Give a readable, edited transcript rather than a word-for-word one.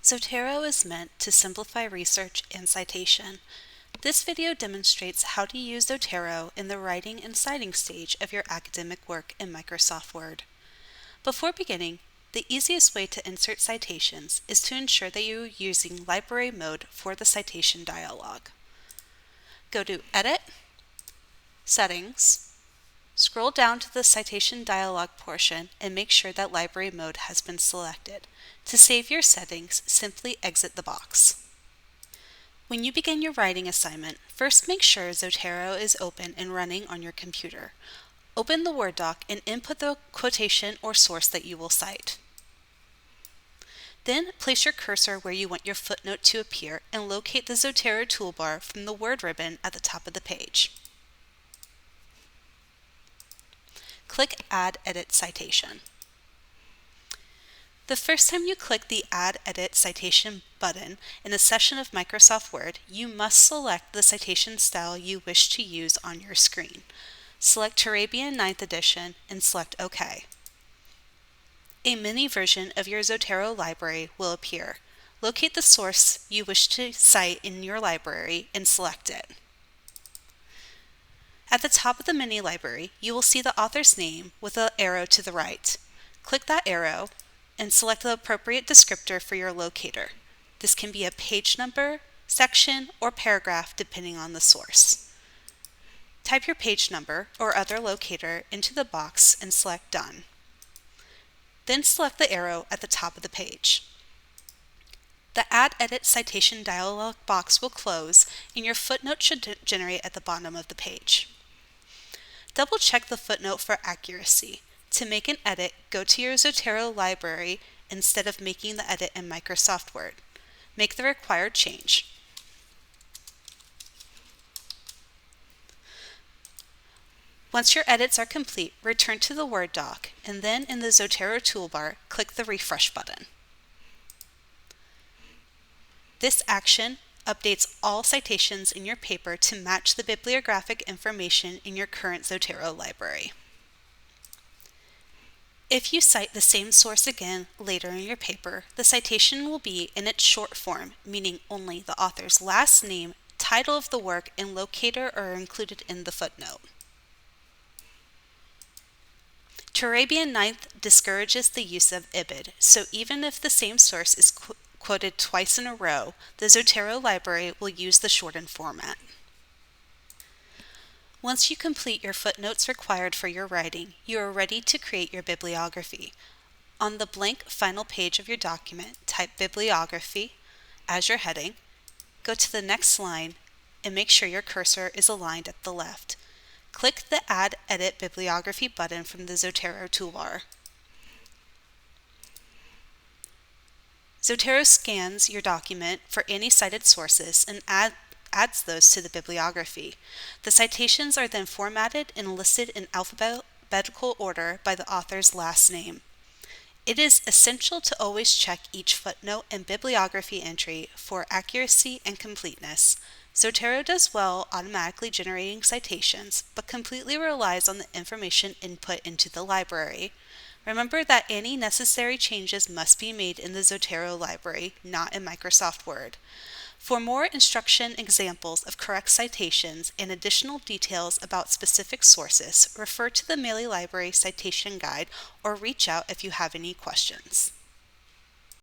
Zotero is meant to simplify research and citation. This video demonstrates how to use Zotero in the writing and citing stage of your academic work in Microsoft Word. Before beginning, the easiest way to insert citations is to ensure that you are using library mode for the citation dialog. Go to Edit, Settings, scroll down to the citation dialog portion and make sure that library mode has been selected. To save your settings, simply exit the box. When you begin your writing assignment, first make sure Zotero is open and running on your computer. Open the Word doc and input the quotation or source that you will cite. Then place your cursor where you want your footnote to appear and locate the Zotero toolbar from the Word ribbon at the top of the page. Click Add Edit Citation. The first time you click the Add Edit Citation button in a session of Microsoft Word, you must select the citation style you wish to use on your screen. Select Turabian 9th edition and select OK. A mini version of your Zotero library will appear. Locate the source you wish to cite in your library and select it. At the top of the mini library, you will see the author's name with an arrow to the right. Click that arrow and select the appropriate descriptor for your locator. This can be a page number, section, or paragraph depending on the source. Type your page number or other locator into the box and select Done. Then select the arrow at the top of the page. The Add Edit Citation dialog box will close and your footnote should generate at the bottom of the page. Double check the footnote for accuracy. To make an edit, go to your Zotero library instead of making the edit in Microsoft Word. Make the required change. Once your edits are complete, return to the Word doc, and then in the Zotero toolbar, click the Refresh button. This action updates all citations in your paper to match the bibliographic information in your current Zotero library. If you cite the same source again later in your paper, the citation will be in its short form, meaning only the author's last name, title of the work, and locator are included in the footnote. Turabian 9th discourages the use of IBID, so even if the same source is quoted twice in a row, the Zotero library will use the shortened format. Once you complete your footnotes required for your writing, you are ready to create your bibliography. On the blank final page of your document, type Bibliography as your heading, go to the next line, and make sure your cursor is aligned at the left. Click the Add Edit Bibliography button from the Zotero toolbar. Zotero scans your document for any cited sources and adds those to the bibliography. The citations are then formatted and listed in alphabetical order by the author's last name. It is essential to always check each footnote and bibliography entry for accuracy and completeness. Zotero does well automatically generating citations, but completely relies on the information input into the library. Remember that any necessary changes must be made in the Zotero library, not in Microsoft Word. For more instruction examples of correct citations and additional details about specific sources, refer to the Mealy Library Citation Guide or reach out if you have any questions.